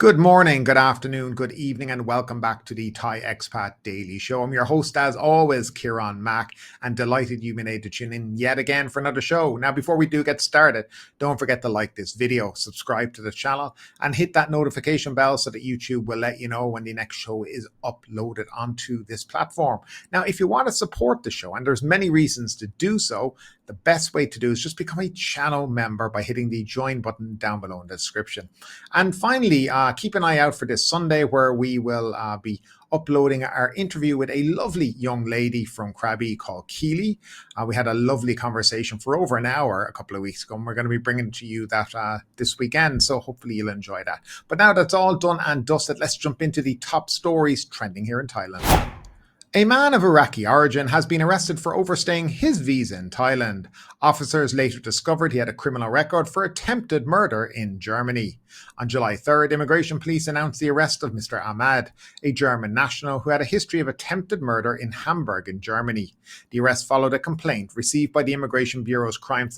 Good morning, good afternoon, good evening, and welcome back to the Thai Expat Daily Show. I'm your host, as always, Kieran Mack, and delighted you made to tune in yet again for another show. Now, before we do get started, don't forget to like this video, subscribe to the channel, and hit that notification bell so that YouTube will let you know when the next show is uploaded onto this platform. Now, if you want to support the show, and there's many reasons to do so, the best way to do is just become a channel member by hitting the join button down below in the description. And finally, keep an eye out for this Sunday where we will be uploading our interview with a lovely young lady from Krabi called Kalim. We had a lovely conversation for over an hour a couple of weeks ago, and we're going to be bringing to you that this weekend, so hopefully you'll enjoy that. But now that's all done and dusted, let's jump into the top stories trending here in Thailand. A man of Iraqi origin has been arrested for overstaying his visa in Thailand. Officers later discovered he had a criminal record for attempted murder in Germany. On July 3rd, immigration police announced the arrest of Mr. Ahmad, a German national who had a history of attempted murder in Hamburg in Germany. The arrest followed a complaint received by the Immigration Bureau's Crime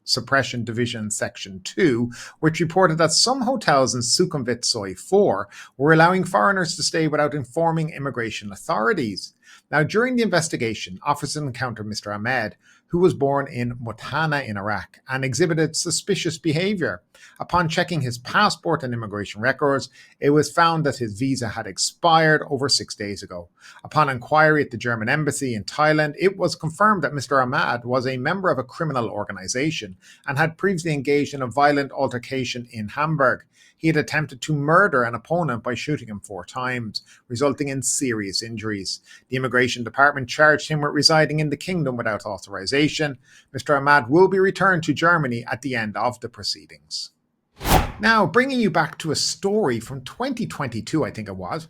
Suppression Division Section 2, which reported that some hotels in Sukhumvit Soi 4 were allowing foreigners to stay without informing immigration authorities. Now, during the investigation, officers encountered Mr. Ahmed, who was born in Muthanna in Iraq and exhibited suspicious behavior. Upon checking his passport and immigration records, it was found that his visa had expired over 6 days ago. Upon inquiry at the German embassy in Thailand, it was confirmed that Mr. Ahmad was a member of a criminal organization and had previously engaged in a violent altercation in Hamburg. He had attempted to murder an opponent by shooting him 4 times, resulting in serious injuries. The immigration department charged him with residing in the kingdom without authorization. Mr. Ahmad will be returned to Germany at the end of the proceedings. Now, bringing you back to a story from 2022, I think it was,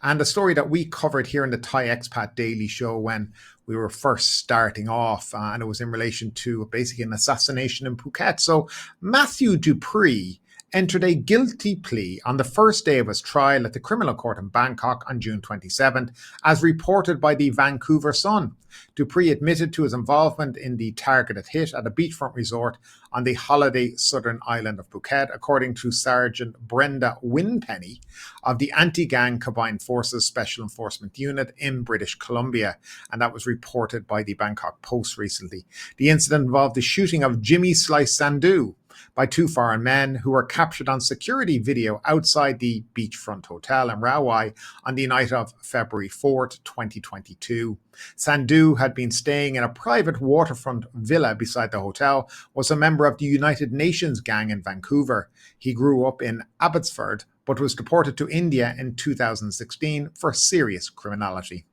and a story that we covered here in the Thai Expat Daily Show when we were first starting off, and it was in relation to basically an assassination in Phuket. So Matthew Dupree entered a guilty plea on the first day of his trial at the criminal court in Bangkok on June 27th, as reported by the Vancouver Sun. Dupree admitted to his involvement in the targeted hit at a beachfront resort on the holiday southern island of Phuket, according to Sergeant Brenda Winpenny of the Anti-Gang Combined Forces Special Enforcement Unit in British Columbia, and that was reported by the Bangkok Post recently. The incident involved the shooting of Jimmy Slice Sandhu by 2 foreign men who were captured on security video outside the beachfront hotel in Rawai on the night of February 4th, 2022. Sandhu had been staying in a private waterfront villa beside the hotel, was a member of the United Nations gang in Vancouver. He grew up in Abbotsford, but was deported to India in 2016 for serious criminality.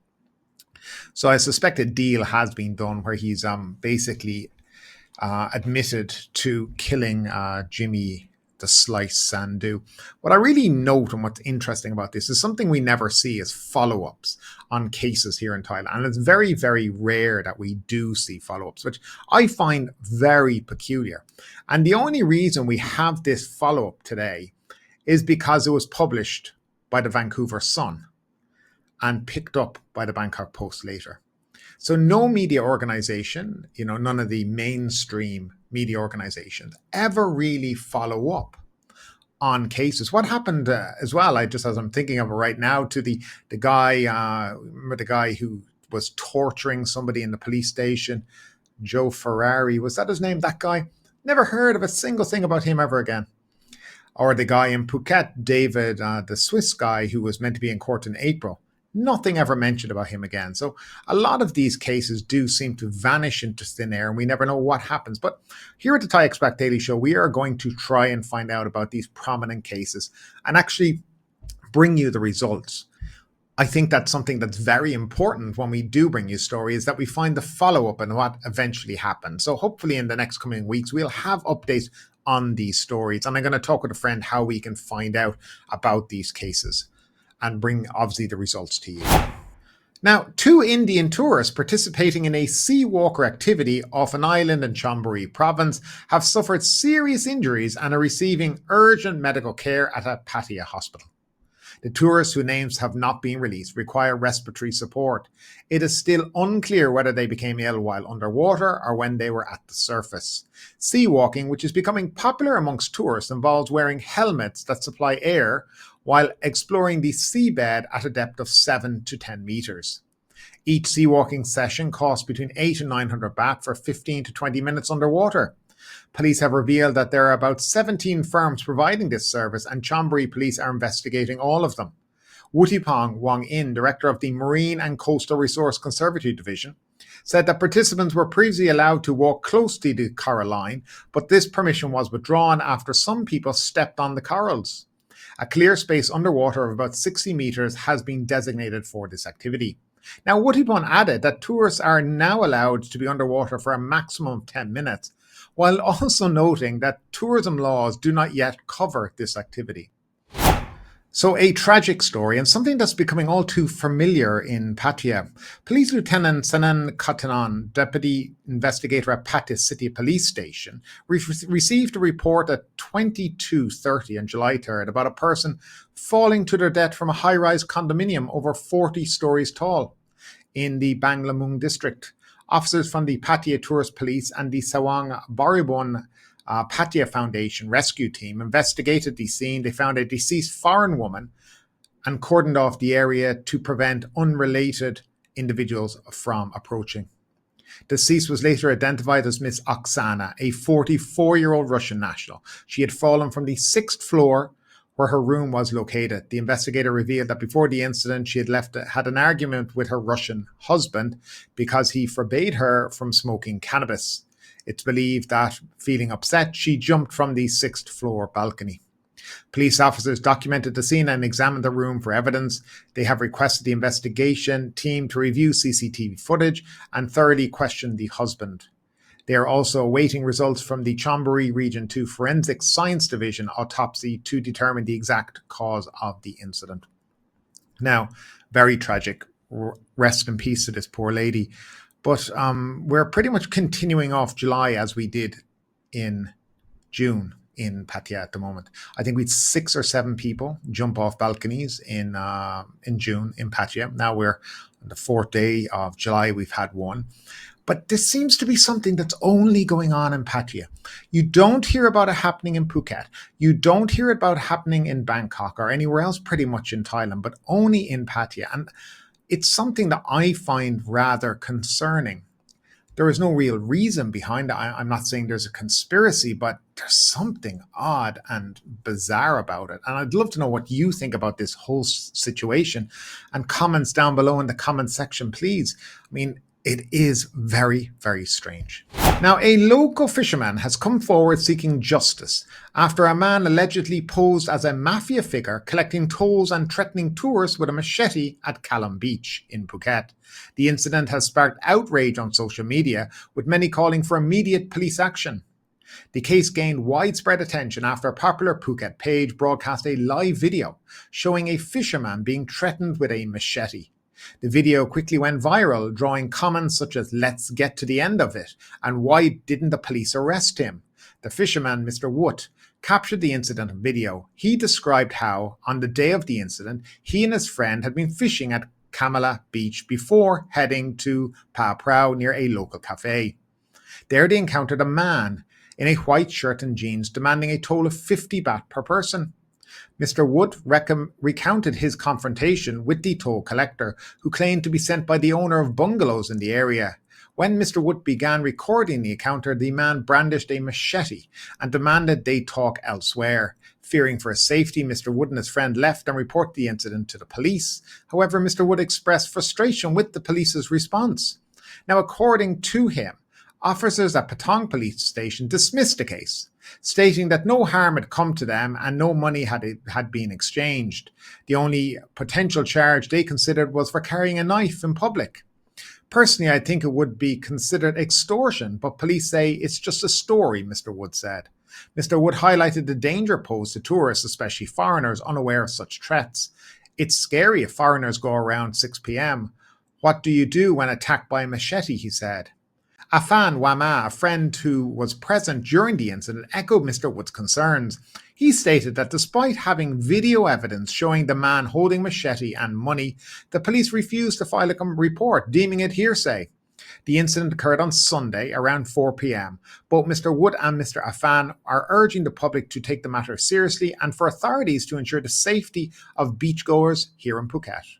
So I suspect a deal has been done where he's basically admitted to killing Jimmy the Slice Sandhu. What I really note and what's interesting about this is something we never see is follow-ups on cases here in Thailand. And it's very, very rare that we do see follow-ups, which I find very peculiar. And the only reason we have this follow-up today is because it was published by the Vancouver Sun and picked up by the Bangkok Post later. So no media organization, none of the mainstream media organizations ever really follow up on cases. What happened as well, as I'm thinking of it right now, to the guy, remember the guy who was torturing somebody in the police station, Joe Ferrari, was that his name, that guy? Never heard of a single thing about him ever again. Or the guy in Phuket, David, the Swiss guy who was meant to be in court in April. Nothing ever mentioned about him again. So a lot of these cases do seem to vanish into thin air and we never know what happens. But here at the Thai Expat Daily Show, we are going to try and find out about these prominent cases and actually bring you the results. I think that's something that's very important when we do bring you stories, that we find the follow-up and what eventually happened. So hopefully in the next coming weeks, we'll have updates on these stories. And I'm going to talk with a friend how we can find out about these cases and bring, obviously, the results to you. Now, 2 Indian tourists participating in a sea walker activity off an island in Chonburi province have suffered serious injuries and are receiving urgent medical care at a Pattaya hospital. The tourists, whose names have not been released, require respiratory support. It is still unclear whether they became ill while underwater or when they were at the surface. Sea walking, which is becoming popular amongst tourists, involves wearing helmets that supply air while exploring the seabed at a depth of 7 to 10 meters. Each sea walking session costs between 8 and 900 baht for 15 to 20 minutes underwater. Police have revealed that there are about 17 firms providing this service, and Chonburi police are investigating all of them. Wutipong Wong In, director of the Marine and Coastal Resource Conservatory Division, said that participants were previously allowed to walk close to the coral line, but this permission was withdrawn after some people stepped on the corals. A clear space underwater of about 60 meters has been designated for this activity. Now, Wutipong added that tourists are now allowed to be underwater for a maximum of 10 minutes, while also noting that tourism laws do not yet cover this activity. So a tragic story, and something that's becoming all too familiar in Pattaya. Police Lieutenant Sanan Katanan, deputy investigator at Pattaya City Police Station, received a report at 22:30 on July 3rd about a person falling to their death from a high-rise condominium over 40 stories tall in the Banglamung district. Officers from the Pattaya Tourist Police and the Sawang Baribon Pattaya Foundation rescue team investigated the scene. They found a deceased foreign woman and cordoned off the area to prevent unrelated individuals from approaching. Deceased was later identified as Miss Oksana, a 44-year-old Russian national. She had fallen from the 6th floor where her room was located. The investigator revealed that before the incident, she had an argument with her Russian husband because he forbade her from smoking cannabis. It's believed that, feeling upset, she jumped from the 6th floor balcony. Police officers documented the scene and examined the room for evidence. They have requested the investigation team to review CCTV footage and thoroughly question the husband. They are also awaiting results from the Chonburi Region 2 Forensic Science Division autopsy to determine the exact cause of the incident. Now, very tragic. Rest in peace to this poor lady. But we're pretty much continuing off July as we did in June in Pattaya at the moment. I think we had 6 or 7 people jump off balconies in June in Pattaya. Now we're on the 4th day of July. We've had 1. But this seems to be something that's only going on in Pattaya. You don't hear about it happening in Phuket. You don't hear about it happening in Bangkok or anywhere else pretty much in Thailand, but only in Pattaya. And it's something that I find rather concerning. There is no real reason behind it. I'm not saying there's a conspiracy, but there's something odd and bizarre about it. And I'd love to know what you think about this whole situation. And comments down below in the comment section, please. I mean, it is very, very strange. Now, a local fisherman has come forward seeking justice after a man allegedly posed as a mafia figure collecting tolls and threatening tourists with a machete at Kalim Beach in Phuket. The incident has sparked outrage on social media, with many calling for immediate police action. The case gained widespread attention after a popular Phuket page broadcast a live video showing a fisherman being threatened with a machete. The video quickly went viral, drawing comments such as "let's get to the end of it" and "why didn't the police arrest him?" The fisherman, Mr. Wood, captured the incident on video. He described how, on the day of the incident, he and his friend had been fishing at Kamala Beach before heading to Pa Prao near a local cafe. There they encountered a man in a white shirt and jeans demanding a toll of 50 baht per person. Mr. Wood recounted his confrontation with the toll collector, who claimed to be sent by the owner of bungalows in the area. When Mr. Wood began recording the encounter, the man brandished a machete and demanded they talk elsewhere. Fearing for his safety, Mr. Wood and his friend left and reported the incident to the police. However, Mr. Wood expressed frustration with the police's response. Now, according to him, officers at Patong police station dismissed the case, stating that no harm had come to them and no money had been exchanged. The only potential charge they considered was for carrying a knife in public. Personally, I think it would be considered extortion, but police say it's just a story, Mr. Wood said. Mr. Wood highlighted the danger posed to tourists, especially foreigners, unaware of such threats. It's scary if foreigners go around 6 p.m. What do you do when attacked by a machete, he said. Afan Wama, a friend who was present during the incident, echoed Mr. Wood's concerns. He stated that despite having video evidence showing the man holding machete and money, the police refused to file a report, deeming it hearsay. The incident occurred on Sunday around 4 p.m. Both Mr. Wood and Mr. Afan are urging the public to take the matter seriously and for authorities to ensure the safety of beachgoers here in Phuket.